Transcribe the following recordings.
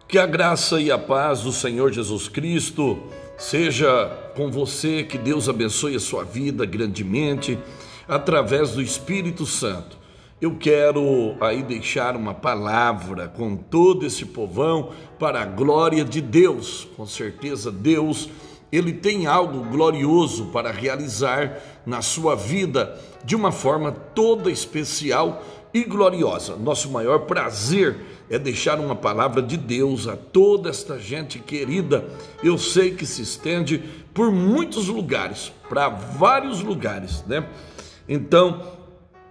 Que a graça e a paz do Senhor Jesus Cristo seja com você, que Deus abençoe a sua vida grandemente através do Espírito Santo. Eu quero aí deixar uma palavra com todo esse povão para a glória de Deus. Com certeza Deus, Ele tem algo glorioso para realizar na sua vida de uma forma toda especial e gloriosa. Nosso maior prazer é deixar uma palavra de Deus a toda esta gente querida. Eu sei que se estende por muitos lugares, para vários lugares, né? Então,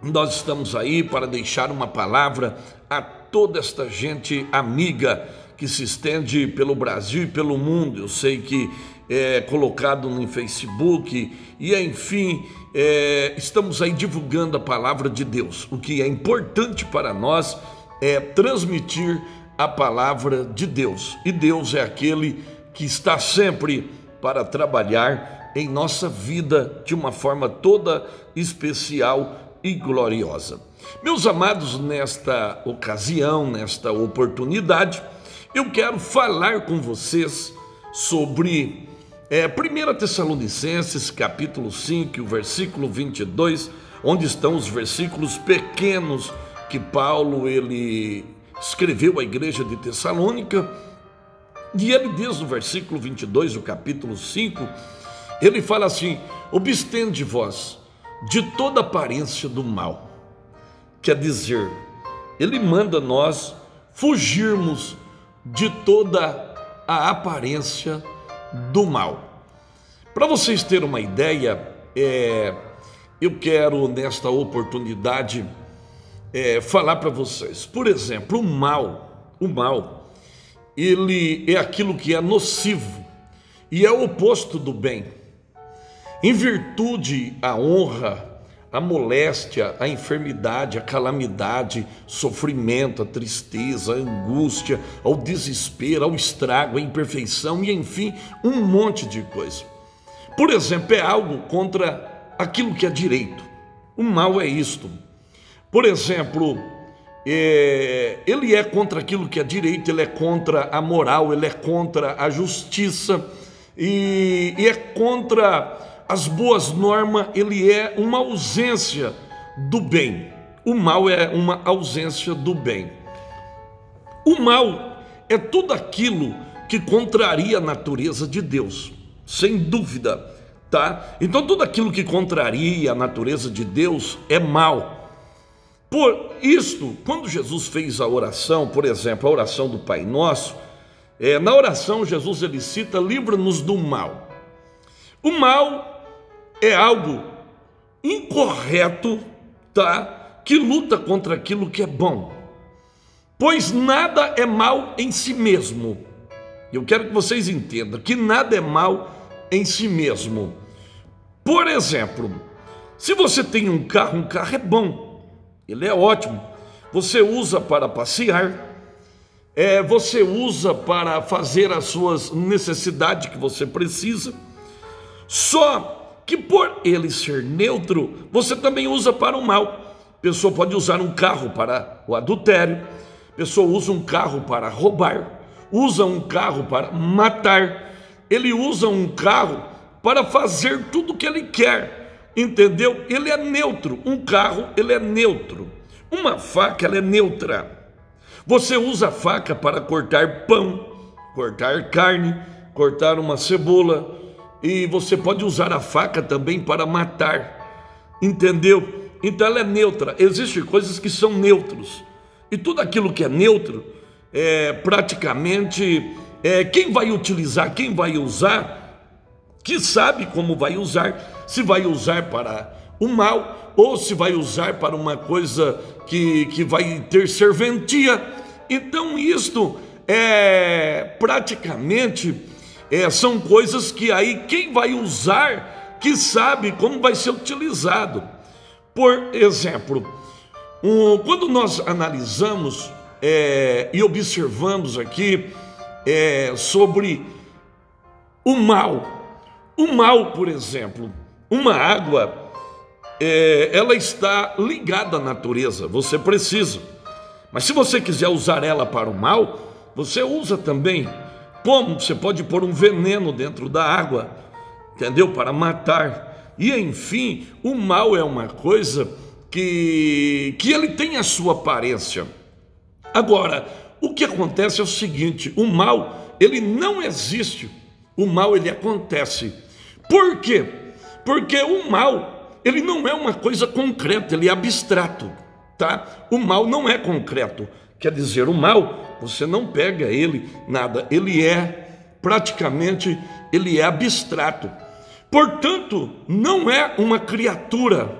nós estamos aí para deixar uma palavra a toda esta gente amiga que se estende pelo Brasil e pelo mundo. Eu sei que é colocado no Facebook e enfim, estamos aí divulgando a palavra de Deus. O que é importante para nós é transmitir a palavra de Deus. E Deus é aquele que está sempre para trabalhar em nossa vida de uma forma toda especial e gloriosa. Meus amados, nesta ocasião, nesta oportunidade, eu quero falar com vocês sobre 1 Tessalonicenses capítulo 5, o versículo 22, onde estão os versículos pequenos que Paulo ele escreveu à igreja de Tessalônica. E ele diz no versículo 22 do capítulo 5, ele fala assim: obstende-vos de toda aparência do mal. Quer dizer, ele manda nós fugirmos de toda a aparência do mal. Para vocês terem uma ideia, eu quero nesta oportunidade falar para vocês. Por exemplo, o mal, ele é aquilo que é nocivo e é o oposto do bem. Em virtude, a honra, a moléstia, a enfermidade, a calamidade, sofrimento, a tristeza, a angústia, ao desespero, ao estrago, à imperfeição e enfim, um monte de coisa. Por exemplo, é algo contra aquilo que é direito. O mal é isto. Por exemplo, ele é contra aquilo que é direito, ele é contra a moral, ele é contra a justiça e é contra as boas normas. Ele é uma ausência do bem. O mal é uma ausência do bem. O mal é tudo aquilo que contraria a natureza de Deus, sem dúvida, tá? Então tudo aquilo que contraria a natureza de Deus é mal. Por isto, quando Jesus fez a oração, por exemplo, a oração do Pai Nosso, na oração Jesus ele cita: livra-nos do mal. O mal é algo incorreto, tá? Que luta contra aquilo que é bom. Pois nada é mal em si mesmo. Eu quero que vocês entendam que nada é mal em si mesmo. Por exemplo, se você tem um carro é bom. Ele é ótimo, você usa para passear, você usa para fazer as suas necessidades que você precisa, só que por ele ser neutro, você também usa para o mal. A pessoa pode usar um carro para o adultério, a pessoa usa um carro para roubar, usa um carro para matar, ele usa um carro para fazer tudo o que ele quer. Entendeu? Ele é neutro. Um carro, ele é neutro. Uma faca, ela é neutra. Você usa a faca para cortar pão, cortar carne, cortar uma cebola. E você pode usar a faca também para matar. Entendeu? Então ela é neutra. Existem coisas que são neutros. E tudo aquilo que é neutro, praticamente, quem vai utilizar, quem vai usar, que sabe como vai usar. Se vai usar para o mal ou se vai usar para uma coisa que vai ter serventia. Então isto praticamente são coisas que aí quem vai usar que sabe como vai ser utilizado. Por exemplo, quando nós analisamos e observamos aqui sobre o mal, por exemplo, uma água, ela está ligada à natureza, você precisa. Mas se você quiser usar ela para o mal, você usa também. Como? Você pode pôr um veneno dentro da água, entendeu? Para matar. E enfim, o mal é uma coisa que ele tem a sua aparência. Agora, o que acontece é o seguinte: o mal, ele não existe. O mal, ele acontece. Por quê? Porque o mal, ele não é uma coisa concreta, ele é abstrato, tá? O mal não é concreto. Quer dizer, o mal, você não pega ele, nada. Ele é praticamente, ele é abstrato. Portanto, não é uma criatura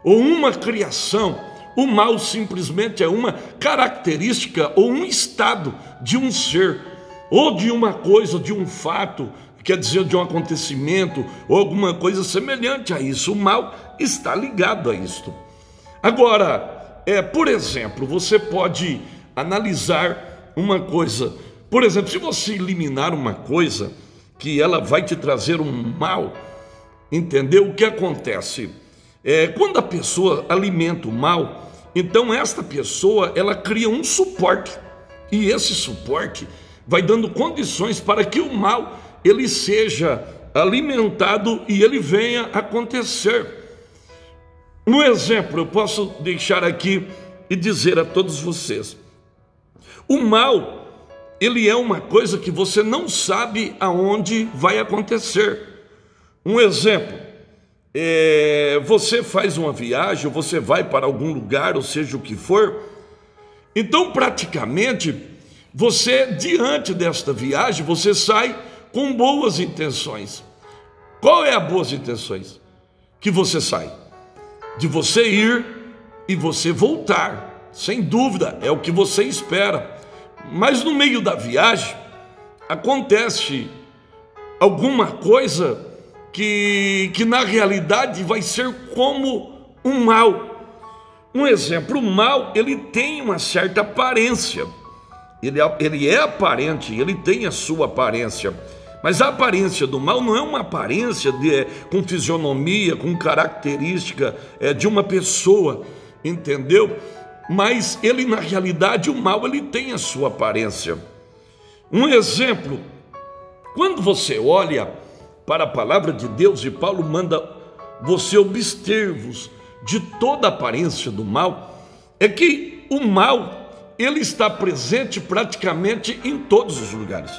ou uma criação. O mal simplesmente é uma característica ou um estado de um ser, ou de uma coisa, de um fato, quer dizer, de um acontecimento, ou alguma coisa semelhante a isso. O mal está ligado a isto. Agora, por exemplo, você pode analisar uma coisa. Por exemplo, se você eliminar uma coisa que ela vai te trazer um mal, entendeu? O que acontece? Quando a pessoa alimenta o mal, então esta pessoa, ela cria um suporte, e esse suporte vai dando condições para que o mal, ele seja alimentado e ele venha acontecer. Um exemplo eu posso deixar aqui e dizer a todos vocês: o mal, ele é uma coisa que você não sabe aonde vai acontecer. Um exemplo, você faz uma viagem, você vai para algum lugar, ou seja o que for, então praticamente você, diante desta viagem, você sai com boas intenções. Qual é as boas intenções? Que você sai de você ir e você voltar, sem dúvida, é o que você espera. Mas no meio da viagem acontece alguma coisa que na realidade vai ser como um mal. Um exemplo, o mal, ele tem uma certa aparência, ele é aparente, ele tem a sua aparência, mas a aparência do mal não é uma aparência com fisionomia, com característica de uma pessoa, entendeu? Mas ele, na realidade, o mal, ele tem a sua aparência. Um exemplo, quando você olha para a palavra de Deus, e Paulo manda você abster-vos de toda aparência do mal, é que o mal, ele está presente praticamente em todos os lugares.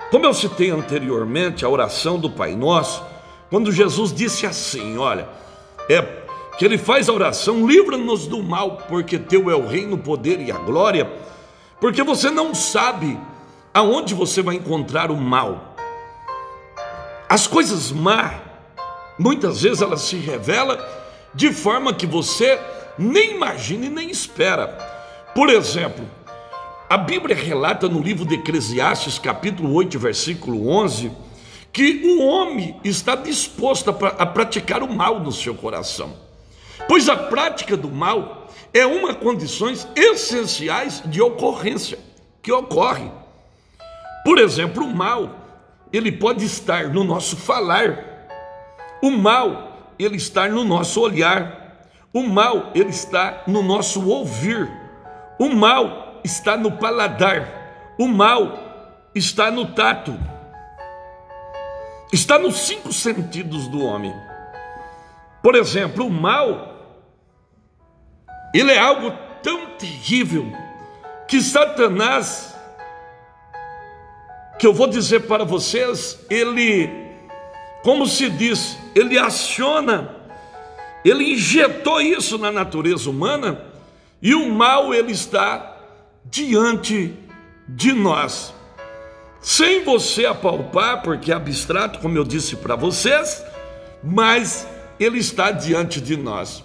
Como eu citei anteriormente a oração do Pai Nosso, quando Jesus disse assim, olha, que ele faz a oração: livra-nos do mal, porque teu é o reino, o poder e a glória, porque você não sabe aonde você vai encontrar o mal. As coisas má, muitas vezes elas se revelam de forma que você nem imagina e nem espera. Por exemplo, a Bíblia relata no livro de Eclesiastes, capítulo 8, versículo 11, que o homem está disposto a praticar o mal no seu coração, pois a prática do mal é uma das condições essenciais de ocorrência que ocorre. Por exemplo, o mal, ele pode estar no nosso falar, o mal, ele está no nosso olhar, o mal, ele está no nosso ouvir, o mal está no paladar, o mal está no tato, está nos 5 sentidos do homem. Por exemplo, o mal, ele é algo tão terrível que Satanás, que eu vou dizer para vocês, ele, como se diz, ele aciona, ele injetou isso na natureza humana, e o mal, ele está diante de nós, sem você apalpar, porque é abstrato, como eu disse para vocês, mas ele está diante de nós.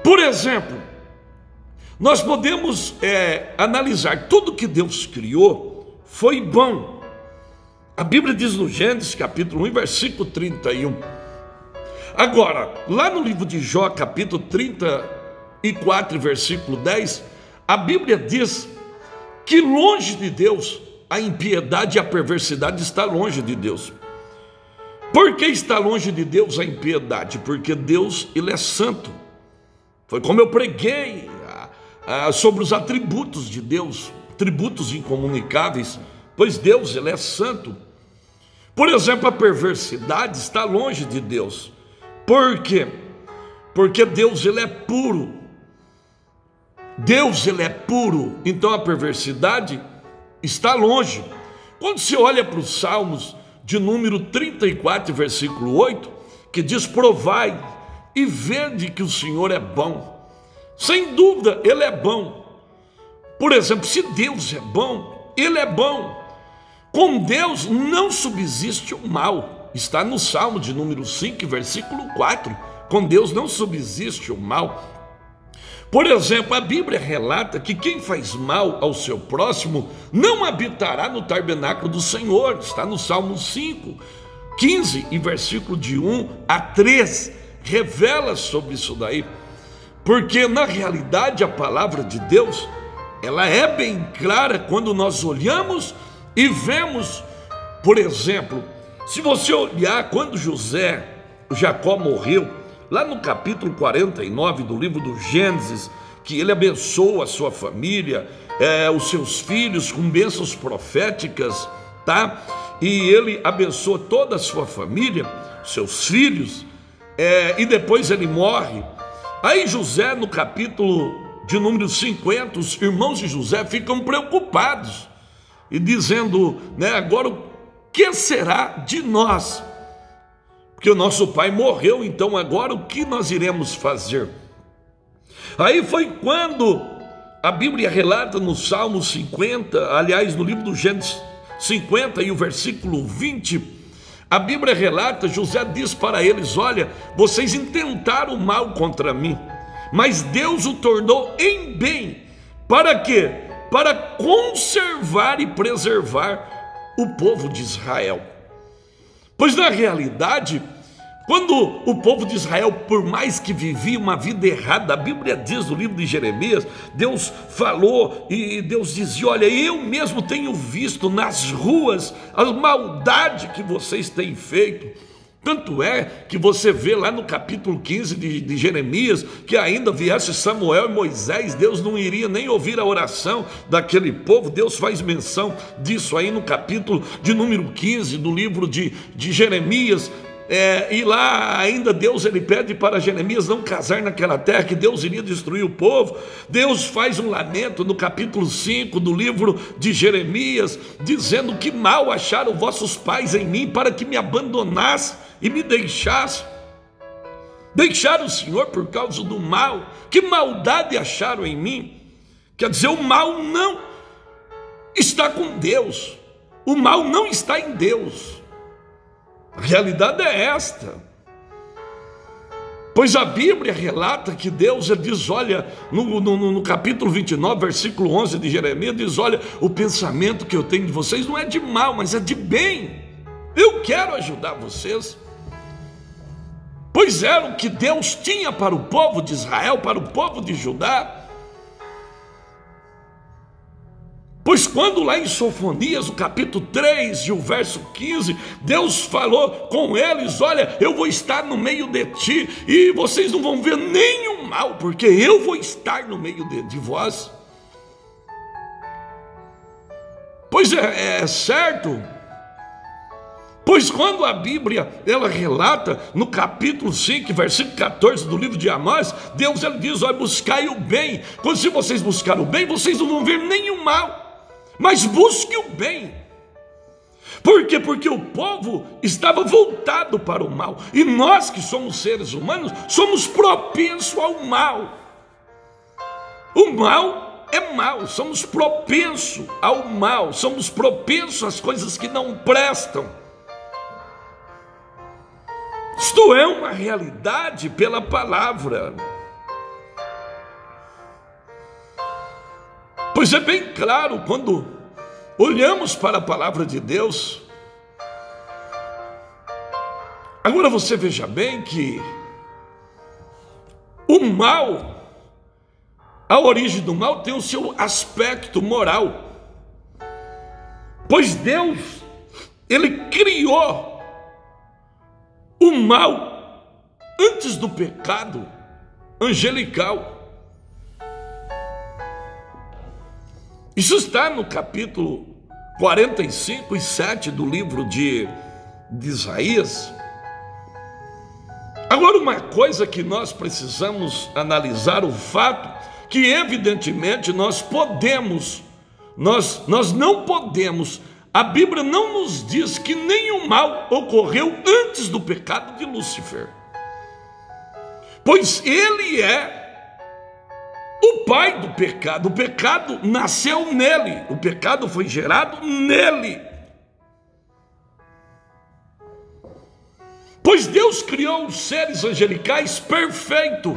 Por exemplo, nós podemos analisar tudo que Deus criou foi bom. A Bíblia diz no Gênesis capítulo 1, versículo 31. Agora, lá no livro de Jó, capítulo 34, versículo 10, a Bíblia diz que longe de Deus a impiedade e a perversidade está longe de Deus. Por que está longe de Deus a impiedade? Porque Deus, ele é santo. Foi como eu preguei sobre os atributos de Deus, tributos incomunicáveis, pois Deus, ele é santo. Por exemplo, a perversidade está longe de Deus. Por quê? Porque Deus, ele é puro. Deus, ele é puro, então a perversidade está longe. Quando você olha para os Salmos de número 34, versículo 8, que diz: provai e vede que o Senhor é bom. Sem dúvida, ele é bom. Por exemplo, se Deus é bom, ele é bom. Com Deus não subsiste o mal. Está no Salmo de número 5, versículo 4. Com Deus não subsiste o mal. Por exemplo, a Bíblia relata que quem faz mal ao seu próximo não habitará no tabernáculo do Senhor. Está no Salmo 5, 15 e versículo de 1 a 3. Revela sobre isso daí. Porque na realidade a palavra de Deus, ela é bem clara quando nós olhamos e vemos. Por exemplo, se você olhar quando Jacó morreu, lá no capítulo 49 do livro do Gênesis, que ele abençoa a sua família, os seus filhos com bênçãos proféticas, tá? E ele abençoa toda a sua família, seus filhos, e depois ele morre. Aí José, no capítulo de número 50, os irmãos de José ficam preocupados e dizendo, agora o que será de nós? Porque o nosso pai morreu, então agora o que nós iremos fazer? Aí foi quando a Bíblia relata no Salmo 50, aliás, no livro do Gênesis 50 e o versículo 20, a Bíblia relata, José diz para eles: olha, vocês intentaram mal contra mim, mas Deus o tornou em bem. Para quê? Para conservar e preservar o povo de Israel. Pois na realidade, quando o povo de Israel, por mais que vivia uma vida errada, a Bíblia diz no livro de Jeremias, Deus falou e Deus dizia: olha, eu mesmo tenho visto nas ruas a maldade que vocês têm feito. Tanto é que você vê lá no capítulo 15 de Jeremias, que ainda viesse Samuel e Moisés, Deus não iria nem ouvir a oração daquele povo. Deus faz menção disso aí no capítulo de número 15 do livro de Jeremias. E lá ainda Deus, ele pede para Jeremias não casar naquela terra, que Deus iria destruir o povo. Deus faz um lamento no capítulo 5 do livro de Jeremias, dizendo: que mal acharam vossos pais em mim, para que me abandonasse e me deixasse. Deixaram o Senhor por causa do mal. Que maldade acharam em mim? Quer dizer, o mal não está com Deus, o mal não está em Deus. A realidade é esta. Pois a Bíblia relata que Deus diz, olha, no capítulo 29, versículo 11 de Jeremias, diz: olha, o pensamento que eu tenho de vocês não é de mal, mas é de bem. Eu quero ajudar vocês. Pois era o que Deus tinha para o povo de Israel, para o povo de Judá. Pois quando lá em Sofonias, o capítulo 3 e o verso 15, Deus falou com eles: olha, eu vou estar no meio de ti e vocês não vão ver nenhum mal, porque eu vou estar no meio de vós. Pois é certo. Pois quando a Bíblia, ela relata no capítulo 5, versículo 14 do livro de Amós, Deus, ele diz: olha, buscai o bem. Quando se vocês buscarem o bem, vocês não vão ver nenhum mal. Mas busque o bem. Por quê? Porque o povo estava voltado para o mal. E nós que somos seres humanos, somos propensos ao mal. O mal é mal, somos propensos ao mal, somos propensos às coisas que não prestam. Isto é uma realidade pela palavra. Pois é bem claro, quando olhamos para a palavra de Deus. Agora você veja bem que o mal, a origem do mal tem o seu aspecto moral. Pois Deus, ele criou o mal antes do pecado angelical. Isso está no capítulo 45 e 7 do livro de Isaías. Agora, uma coisa que nós precisamos analisar, o fato que evidentemente nós não podemos, a Bíblia não nos diz que nenhum mal ocorreu antes do pecado de Lúcifer, pois ele é o pai do pecado. O pecado nasceu nele, o pecado foi gerado nele. Pois Deus criou os seres angelicais perfeitos.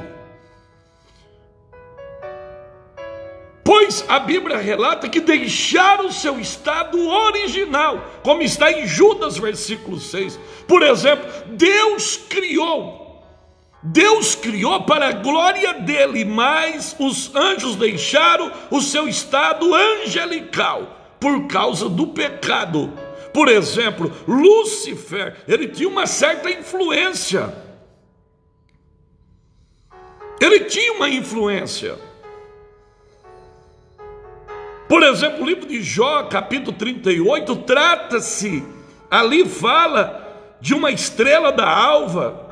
Pois a Bíblia relata que deixaram o seu estado original, como está em Judas, versículo 6. Por exemplo, Deus criou para a glória dele, mas os anjos deixaram o seu estado angelical por causa do pecado. Por exemplo, Lúcifer, ele tinha uma certa influência. Ele tinha uma influência. Por exemplo, o livro de Jó, capítulo 38, trata-se, ali fala de uma estrela da alva,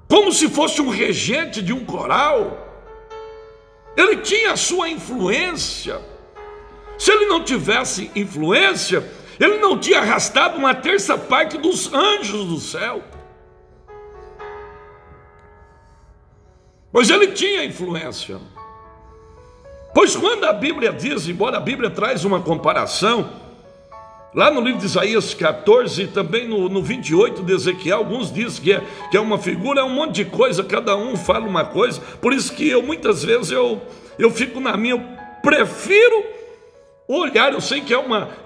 como se fosse um regente de um coral. Ele tinha a sua influência. Se ele não tivesse influência, ele não tinha arrastado uma terça parte dos anjos do céu. Pois ele tinha influência. Pois quando a Bíblia diz, embora a Bíblia traz uma comparação, lá no livro de Isaías 14 e também no 28 de Ezequiel, alguns dizem que é uma figura, é um monte de coisa, cada um fala uma coisa. Por isso que muitas vezes eu fico na minha, eu prefiro olhar, eu sei que é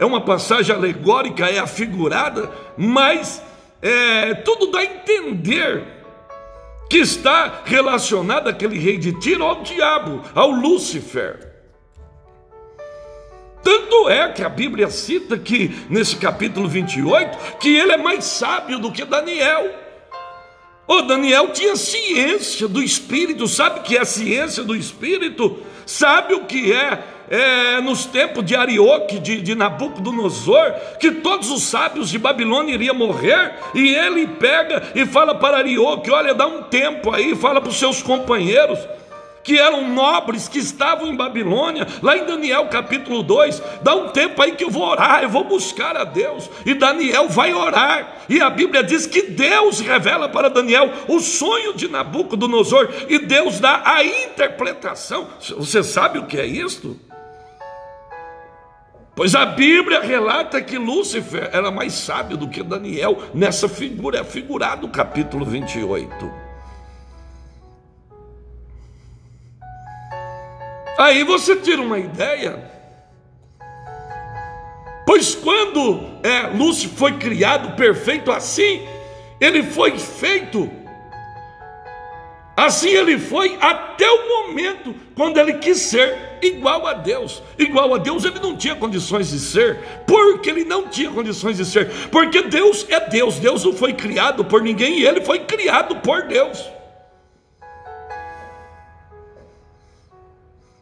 uma passagem alegórica, é afigurada, mas tudo dá a entender que está relacionado àquele rei de Tiro, ao diabo, ao Lúcifer. Tanto é que a Bíblia cita que, nesse capítulo 28, que ele é mais sábio do que Daniel. Daniel tinha ciência do Espírito. Sabe o que é a ciência do Espírito? Sabe o que nos tempos de Arioque, de Nabucodonosor, que todos os sábios de Babilônia iriam morrer, e ele pega e fala para Arioque: olha, dá um tempo aí, fala para os seus companheiros, que eram nobres, que estavam em Babilônia, lá em Daniel capítulo 2, dá um tempo aí que eu vou orar, eu vou buscar a Deus. E Daniel vai orar, e a Bíblia diz que Deus revela para Daniel o sonho de Nabucodonosor, e Deus dá a interpretação. Você sabe o que é isto? Pois a Bíblia relata que Lúcifer era mais sábio do que Daniel. Nessa figura, é figurado o capítulo 28. Aí você tira uma ideia. Pois quando Lúcifer foi criado perfeito assim, ele foi feito assim, ele foi até o momento quando ele quis ser igual a Deus. Igual a Deus ele não tinha condições de ser. Por que ele não tinha condições de ser? Porque Deus é Deus. Deus não foi criado por ninguém, e ele foi criado por Deus.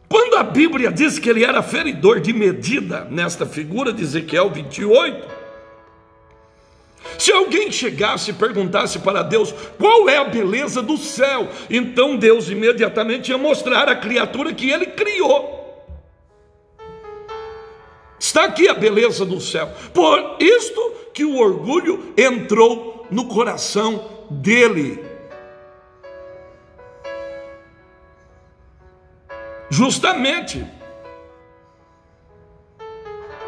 Quando a Bíblia diz que ele era feridor de medida, nesta figura de Ezequiel 28, se alguém chegasse e perguntasse para Deus qual é a beleza do céu, então Deus imediatamente ia mostrar a criatura que ele criou. Está aqui a beleza do céu. Por isto que o orgulho entrou no coração dele. Justamente,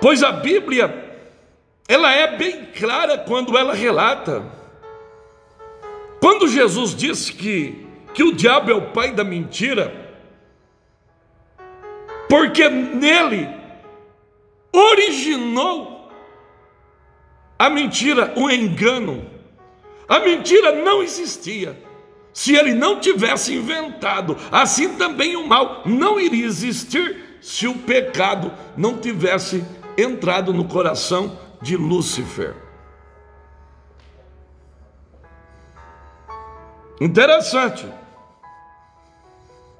pois a Bíblia, ela é bem clara quando ela relata, quando Jesus disse que o diabo é o pai da mentira, porque nele originou a mentira, o engano. A mentira não existia se ele não tivesse inventado. Assim também o mal não iria existir se o pecado não tivesse entrado no coração de Lúcifer. Interessante,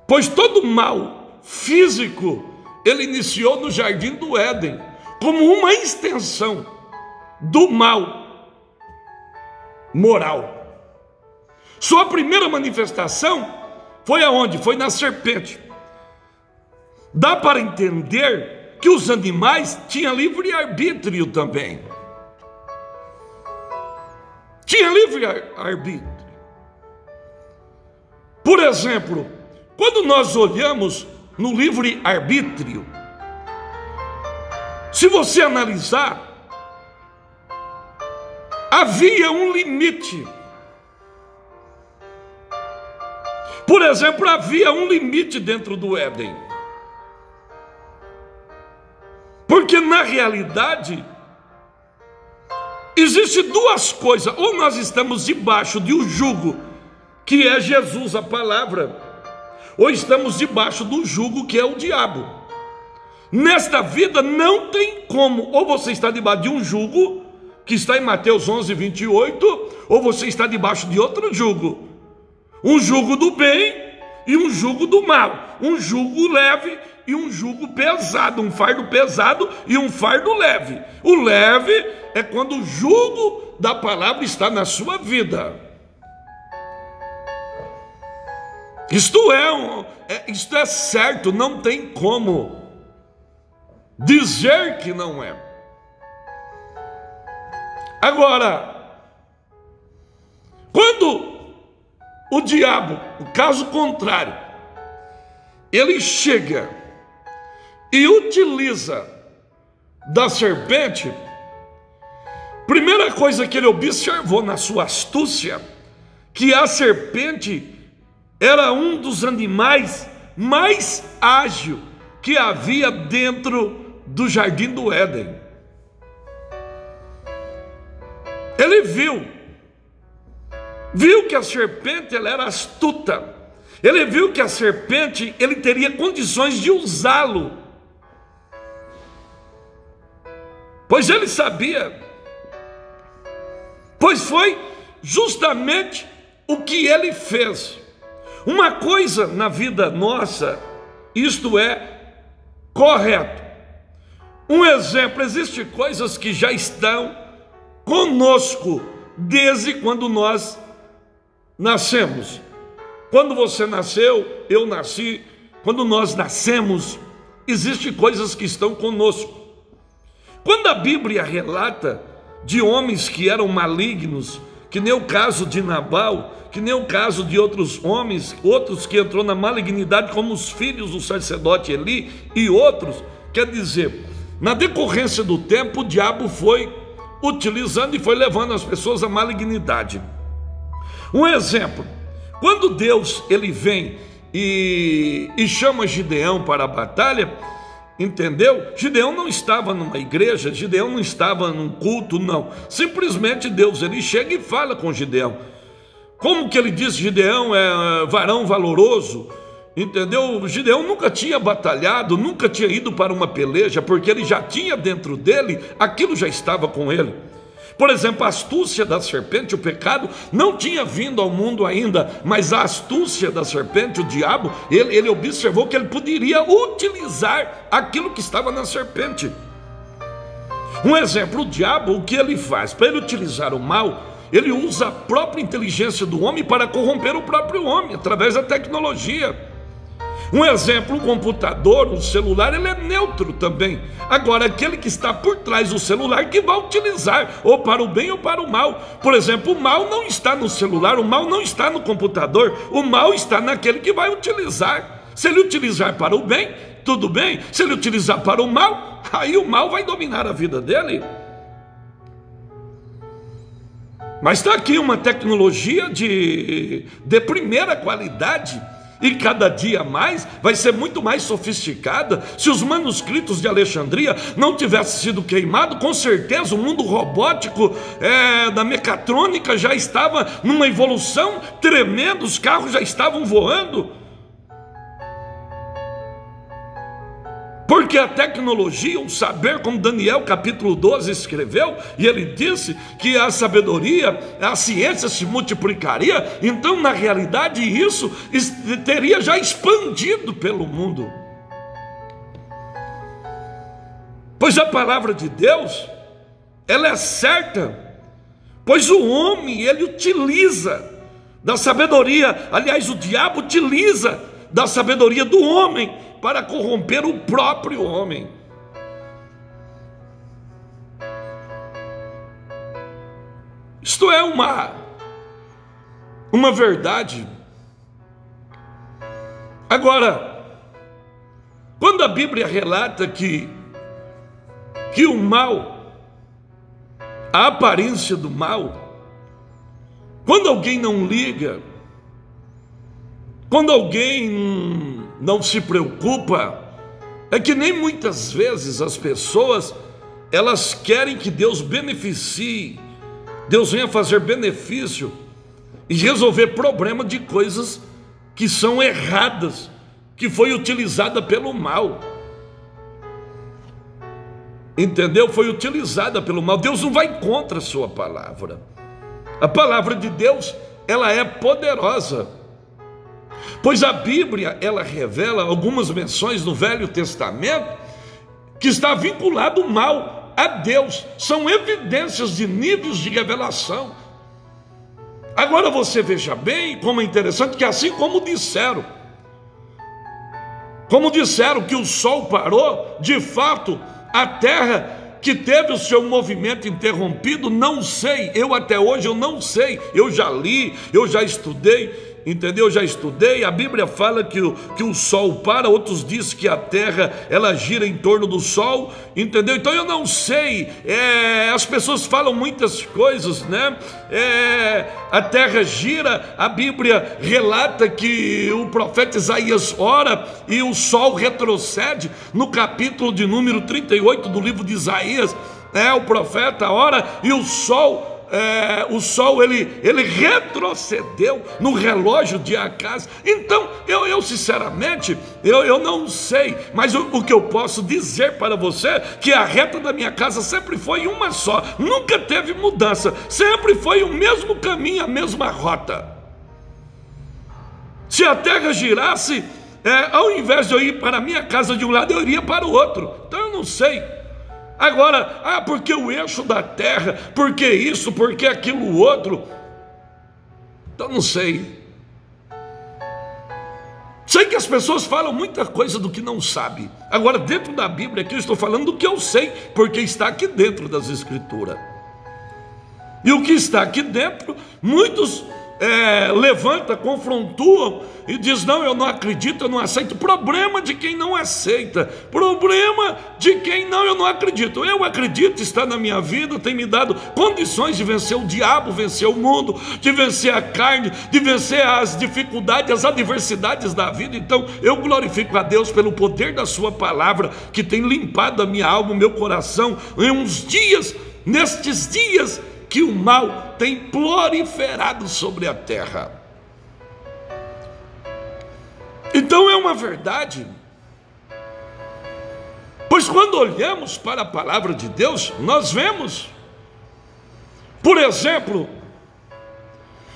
pois todo mal físico ele iniciou no jardim do Éden, como uma extensão do mal moral. Sua primeira manifestação foi aonde? Foi na serpente. Dá para entender que os animais tinham livre-arbítrio também. Tinha livre-arbítrio. Por exemplo, quando nós olhamos no livre-arbítrio, se você analisar, havia um limite. Por exemplo, havia um limite dentro do Éden. Porque na realidade, existem duas coisas: ou nós estamos debaixo de um jugo, que é Jesus, a palavra, ou estamos debaixo do jugo, que é o diabo. Nesta vida não tem como, ou você está debaixo de um jugo, que está em Mateus 11, 28, ou você está debaixo de outro jugo. Um jugo do bem e um jugo do mal. Um jugo leve e um jugo pesado. Um fardo pesado e um fardo leve. O leve é quando o jugo da palavra está na sua vida. Isto é certo, não tem como dizer que não é. Agora, quando o diabo, o caso contrário, ele chega e utiliza da serpente, primeira coisa que ele observou na sua astúcia, que a serpente era um dos animais mais ágeis que havia dentro do jardim do Éden. Ele viu que a serpente ela era astuta. Ele viu que a serpente ele teria condições de usá-lo, pois ele sabia, pois foi justamente o que ele fez. Uma coisa na vida nossa, isto é correto. Um exemplo: existem coisas que já estão conosco desde quando nós nascemos. Quando você nasceu, eu nasci, quando nós nascemos, existem coisas que estão conosco. Quando a Bíblia relata de homens que eram malignos, que nem o caso de Nabal, que nem o caso de outros homens, outros que entrou na malignidade, como os filhos do sacerdote Eli e outros, quer dizer, na decorrência do tempo, o diabo foi utilizando e foi levando as pessoas à malignidade. Um exemplo: quando Deus ele vem e chama Gideão para a batalha, entendeu? Gideão não estava numa igreja, Gideão não estava num culto, não. Simplesmente Deus ele chega e fala com Gideão. Como que ele diz? Gideão é varão valoroso, entendeu? Gideão nunca tinha batalhado, nunca tinha ido para uma peleja, porque ele já tinha dentro dele, aquilo já estava com ele. Por exemplo, a astúcia da serpente, o pecado, não tinha vindo ao mundo ainda, mas a astúcia da serpente, o diabo, ele observou que ele poderia utilizar aquilo que estava na serpente. Um exemplo: o diabo, o que ele faz? Para ele utilizar o mal, ele usa a própria inteligência do homem para corromper o próprio homem, através da tecnologia. Um exemplo: o computador, o celular, ele é neutro também. Agora, aquele que está por trás do celular que vai utilizar, ou para o bem ou para o mal. Por exemplo, o mal não está no celular, o mal não está no computador, o mal está naquele que vai utilizar. Se ele utilizar para o bem, tudo bem. Se ele utilizar para o mal, aí o mal vai dominar a vida dele. Mas está aqui uma tecnologia de primeira qualidade, e cada dia mais vai ser muito mais sofisticada. Se os manuscritos de Alexandria não tivessem sido queimados, com certeza o mundo robótico da mecatrônica já estava numa evolução tremenda, os carros já estavam voando. Porque a tecnologia, o saber, como Daniel capítulo 12 escreveu, e ele disse que a sabedoria, a ciência se multiplicaria, então na realidade isso teria já expandido pelo mundo. Pois a palavra de Deus, ela é certa, pois o homem, ele utiliza da sabedoria, aliás, o diabo utiliza da sabedoria do homem para corromper o próprio homem. Isto é uma verdade. Agora, quando a Bíblia relata que o mal, a aparência do mal, quando alguém não liga, quando alguém não se preocupa, é que nem muitas vezes as pessoas, elas querem que Deus beneficie, Deus venha fazer benefício e resolver problema de coisas que são erradas, que foi utilizada pelo mal. Entendeu? Foi utilizada pelo mal. Deus não vai contra a sua palavra. A palavra de Deus, ela é poderosa. Pois a Bíblia, ela revela algumas menções no Velho Testamento que está vinculado o mal a Deus. São evidências de níveis de revelação. Agora você veja bem como é interessante que assim como disseram que o sol parou, de fato, a terra que teve o seu movimento interrompido, não sei, eu até hoje eu não sei, eu já li, eu já estudei, entendeu? Eu já estudei, a Bíblia fala que o sol para, outros dizem que a terra, ela gira em torno do sol, entendeu? Então eu não sei, as pessoas falam muitas coisas, né? A terra gira, a Bíblia relata que o profeta Isaías ora e o sol retrocede, no capítulo de número 38 do livro de Isaías, o profeta ora e o sol ele retrocedeu no relógio de Acás. Então eu sinceramente eu não sei, mas o que eu posso dizer para você, que a reta da minha casa sempre foi uma só, nunca teve mudança, sempre foi o mesmo caminho, a mesma rota. Se a terra girasse, ao invés de eu ir para a minha casa de um lado, eu iria para o outro. Então eu não sei. Agora, porque o eixo da terra, porque isso, porque aquilo outro, então não sei. Sei que as pessoas falam muita coisa do que não sabe. Agora, dentro da Bíblia aqui eu estou falando do que eu sei, porque está aqui dentro das Escrituras. E o que está aqui dentro, muitos levanta, confrontuam e diz: não, eu não acredito, eu não aceito. Problema de quem não aceita, problema de quem eu não acredito. Eu acredito, está na minha vida, tem me dado condições de vencer o diabo, vencer o mundo, de vencer a carne, de vencer as dificuldades, as adversidades da vida. Então eu glorifico a Deus pelo poder da sua palavra, que tem limpado a minha alma, o meu coração, nestes dias que o mal tem proliferado sobre a terra. Então é uma verdade. Pois quando olhamos para a palavra de Deus, nós vemos, por exemplo,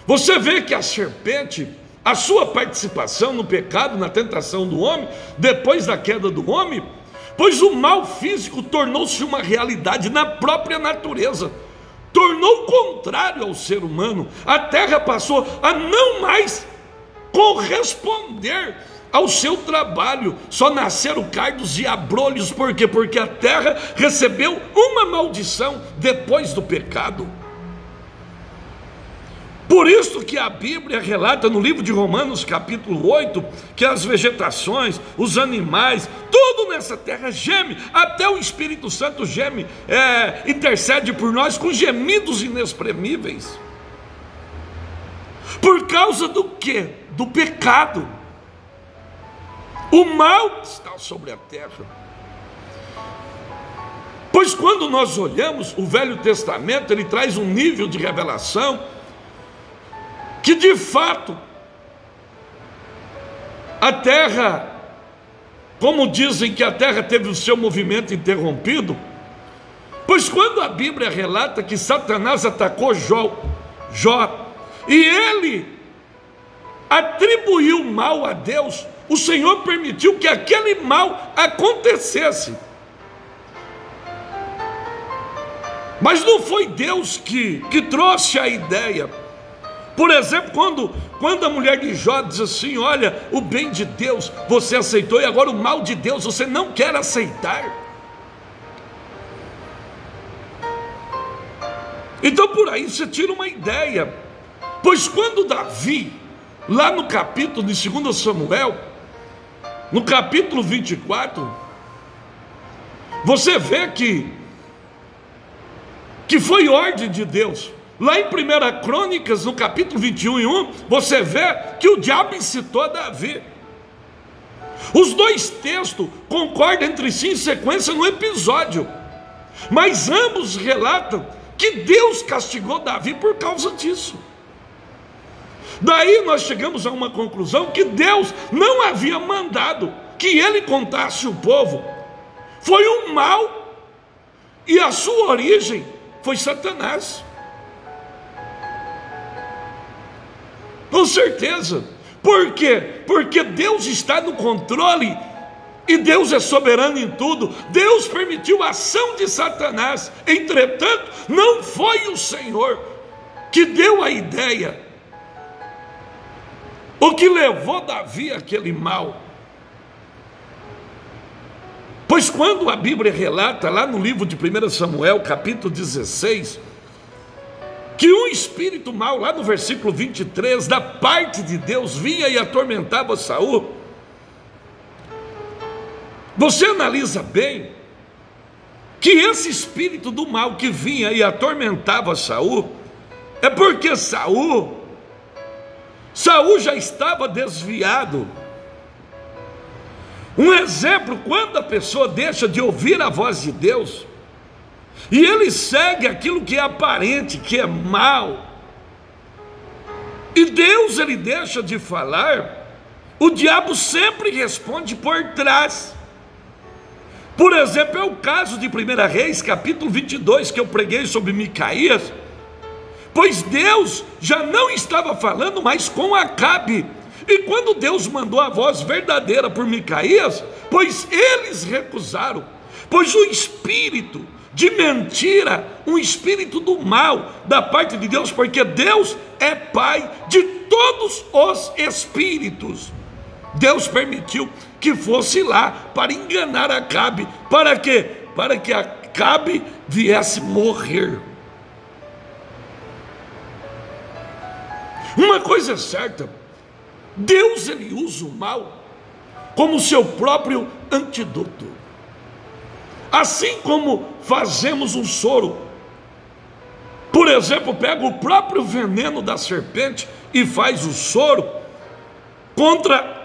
você vê que a serpente, a sua participação no pecado, na tentação do homem, depois da queda do homem, pois o mal físico tornou-se uma realidade na própria natureza, tornou contrário ao ser humano. A terra passou a não mais corresponder ao seu trabalho, só nasceram cardos e abrolhos. Por quê? Porque a terra recebeu uma maldição depois do pecado. Por isso que a Bíblia relata no livro de Romanos capítulo 8, que as vegetações, os animais, tudo nessa terra geme, até o Espírito Santo geme, intercede por nós com gemidos inexprimíveis. Por causa do quê? Do pecado. O mal está sobre a terra. Pois quando nós olhamos o Velho Testamento, ele traz um nível de revelação que de fato a terra, como dizem que a terra teve o seu movimento interrompido, pois quando a Bíblia relata que Satanás atacou Jó, e ele atribuiu mal a Deus, o Senhor permitiu que aquele mal acontecesse. Mas não foi Deus que trouxe a ideia. Por exemplo, quando a mulher de Jó diz assim: olha, o bem de Deus você aceitou e agora o mal de Deus você não quer aceitar. Então por aí você tira uma ideia. Pois quando Davi, lá no capítulo de 2 Samuel, no capítulo 24, você vê que foi ordem de Deus. Lá em 1 Crônicas, no capítulo 21:1, você vê que o diabo incitou Davi. Os dois textos concordam entre si em sequência no episódio, mas ambos relatam que Deus castigou Davi por causa disso. Daí nós chegamos a uma conclusão que Deus não havia mandado que ele contasse o povo. Foi um mal, e a sua origem foi Satanás. Com certeza. Por quê? Porque Deus está no controle e Deus é soberano em tudo. Deus permitiu a ação de Satanás. Entretanto, não foi o Senhor que deu a ideia, o que levou Davi àquele mal. Pois quando a Bíblia relata lá no livro de 1 Samuel, capítulo 16, que um espírito mau, lá no versículo 23, da parte de Deus, vinha e atormentava Saul, você analisa bem que esse espírito do mal que vinha e atormentava Saul, é porque Saul já estava desviado. Um exemplo, quando a pessoa deixa de ouvir a voz de Deus, e ele segue aquilo que é aparente, que é mal, e Deus ele deixa de falar, o diabo sempre responde por trás. Por exemplo, é o caso de 1 Reis, capítulo 22, que eu preguei sobre Micaías. Pois Deus já não estava falando mais com Acabe, e quando Deus mandou a voz verdadeira por Micaías, pois eles recusaram, pois o espírito de mentira, um espírito do mal da parte de Deus, porque Deus é pai de todos os espíritos. Deus permitiu que fosse lá para enganar Acabe. Para quê? Para que Acabe viesse morrer. Uma coisa é certa, Deus ele usa o mal como seu próprio antídoto. Assim como fazemos um soro, por exemplo, pega o próprio veneno da serpente e faz o soro contra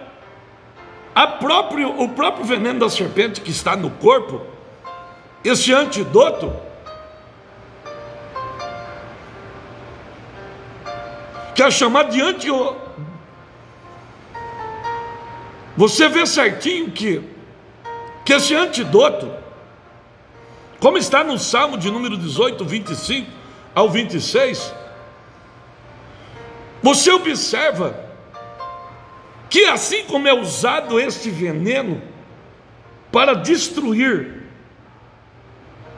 o próprio veneno da serpente que está no corpo. Esse antídoto que é chamado de você vê certinho que esse antídoto, como está no Salmo de número 18, 25 ao 26, você observa que assim como é usado este veneno para destruir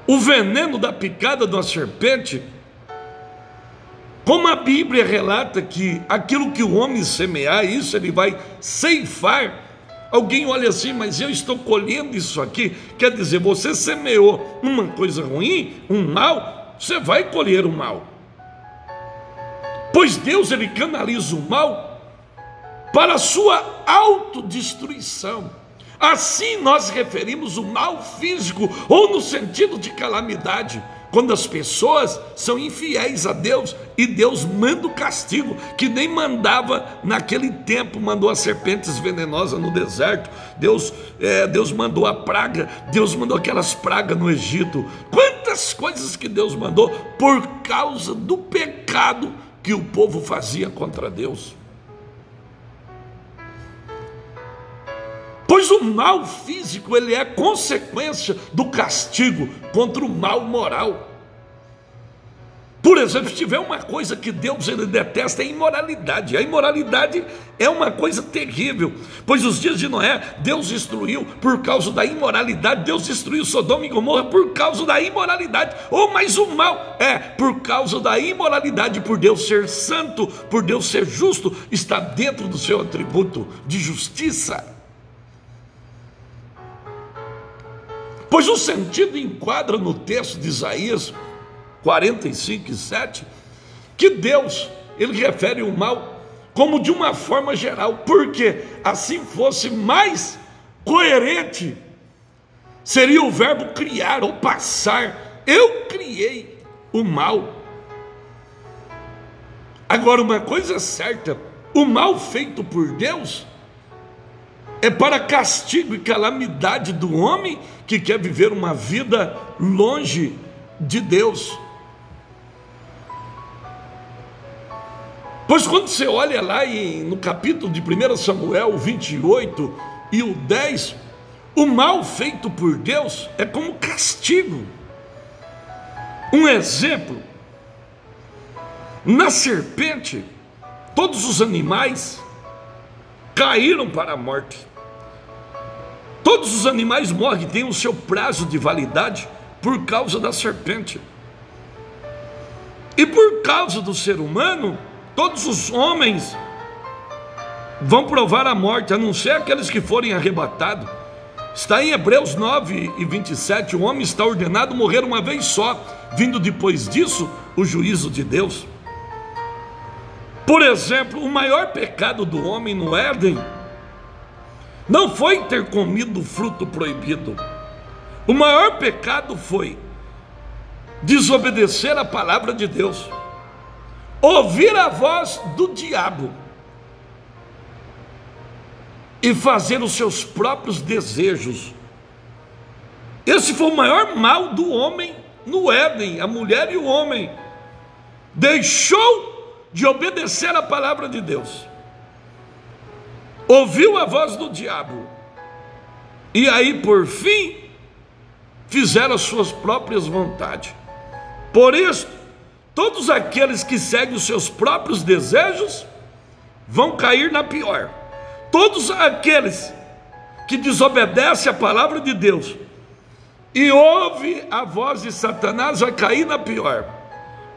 o veneno da picada de uma serpente, como a Bíblia relata que aquilo que o homem semear, isso ele vai ceifar. Alguém olha assim, mas eu estou colhendo isso aqui. Quer dizer, você semeou uma coisa ruim, um mal, você vai colher o mal. Pois Deus ele canaliza o mal para a sua autodestruição. Assim nós referimos o mal físico, ou no sentido de calamidade, quando as pessoas são infiéis a Deus e Deus manda o castigo, que nem mandava naquele tempo, mandou as serpentes venenosas no deserto. Deus mandou a praga, Deus mandou aquelas pragas no Egito. Quantas coisas que Deus mandou por causa do pecado que o povo fazia contra Deus. Pois o mal físico ele é consequência do castigo contra o mal moral. Por exemplo, se tiver uma coisa que Deus ele detesta, é a imoralidade. A imoralidade é uma coisa terrível, pois os dias de Noé, Deus destruiu por causa da imoralidade. Deus destruiu Sodoma e Gomorra por causa da imoralidade. Mas o mal é por causa da imoralidade. Por Deus ser santo, por Deus ser justo, está dentro do seu atributo de justiça. Pois o sentido enquadra no texto de Isaías 45:7, que Deus, ele refere o mal como de uma forma geral, porque assim fosse mais coerente, seria o verbo criar ou passar. Eu criei o mal. Agora, uma coisa é certa, o mal feito por Deus é para castigo e calamidade do homem que quer viver uma vida longe de Deus. Pois quando você olha lá no capítulo de 1 Samuel 28 e o 10, o mal feito por Deus é como castigo. Um exemplo, na serpente, todos os animais caíram para a morte. Todos os animais morrem, têm o seu prazo de validade por causa da serpente. E por causa do ser humano, todos os homens vão provar a morte, a não ser aqueles que forem arrebatados. Está em Hebreus 9:27, o homem está ordenado a morrer uma vez só, vindo depois disso o juízo de Deus. Por exemplo, o maior pecado do homem no Éden não foi ter comido o fruto proibido. O maior pecado foi desobedecer a palavra de Deus, ouvir a voz do diabo e fazer os seus próprios desejos. Esse foi o maior mal do homem no Éden. A mulher e o homem deixou de obedecer a palavra de Deus, ouviu a voz do diabo, e aí por fim fizeram as suas próprias vontades. Por isso, todos aqueles que seguem os seus próprios desejos vão cair na pior. Todos aqueles que desobedecem a palavra de Deus e ouvem a voz de Satanás vai cair na pior,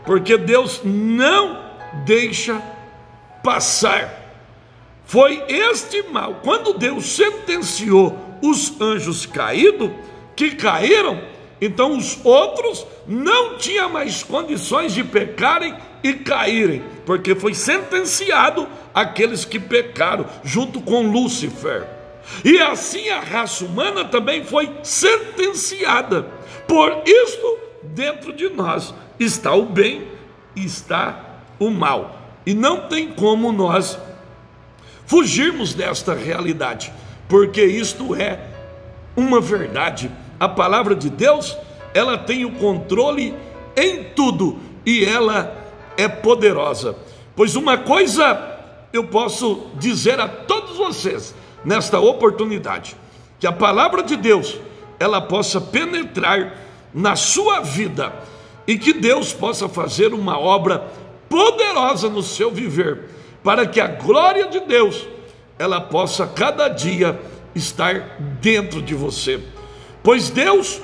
porque Deus não deixa passar. Foi este mal, quando Deus sentenciou os anjos caídos, que caíram, então os outros não tinham mais condições de pecarem e caírem, porque foi sentenciado aqueles que pecaram, junto com Lúcifer. E assim a raça humana também foi sentenciada. Por isto, dentro de nós está o bem e está o mal, e não tem como nós fugirmos desta realidade, porque isto é uma verdade. A palavra de Deus, ela tem o controle em tudo, e ela é poderosa. Pois uma coisa eu posso dizer a todos vocês nesta oportunidade, que a palavra de Deus, ela possa penetrar na sua vida, e que Deus possa fazer uma obra poderosa no seu viver, para que a glória de Deus, ela possa cada dia estar dentro de você. Pois Deus,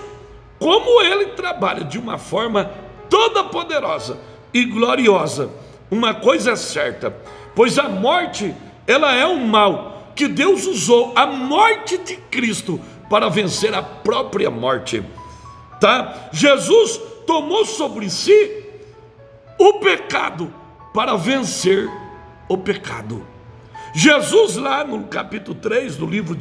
como Ele trabalha de uma forma toda poderosa e gloriosa, uma coisa é certa, pois a morte, ela é um mal que Deus usou a morte de Cristo para vencer a própria morte, tá? Jesus tomou sobre si o pecado para vencer o pecado. Jesus, lá no capítulo 3 do livro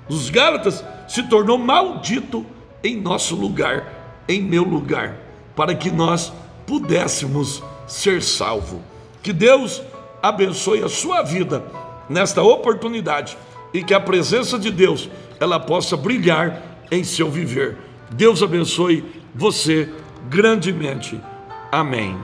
dos Gálatas, se tornou maldito em nosso lugar, em meu lugar, para que nós pudéssemos ser salvos. Que Deus abençoe a sua vida nesta oportunidade, e que a presença de Deus, ela possa brilhar em seu viver. Deus abençoe você grandemente. Amém.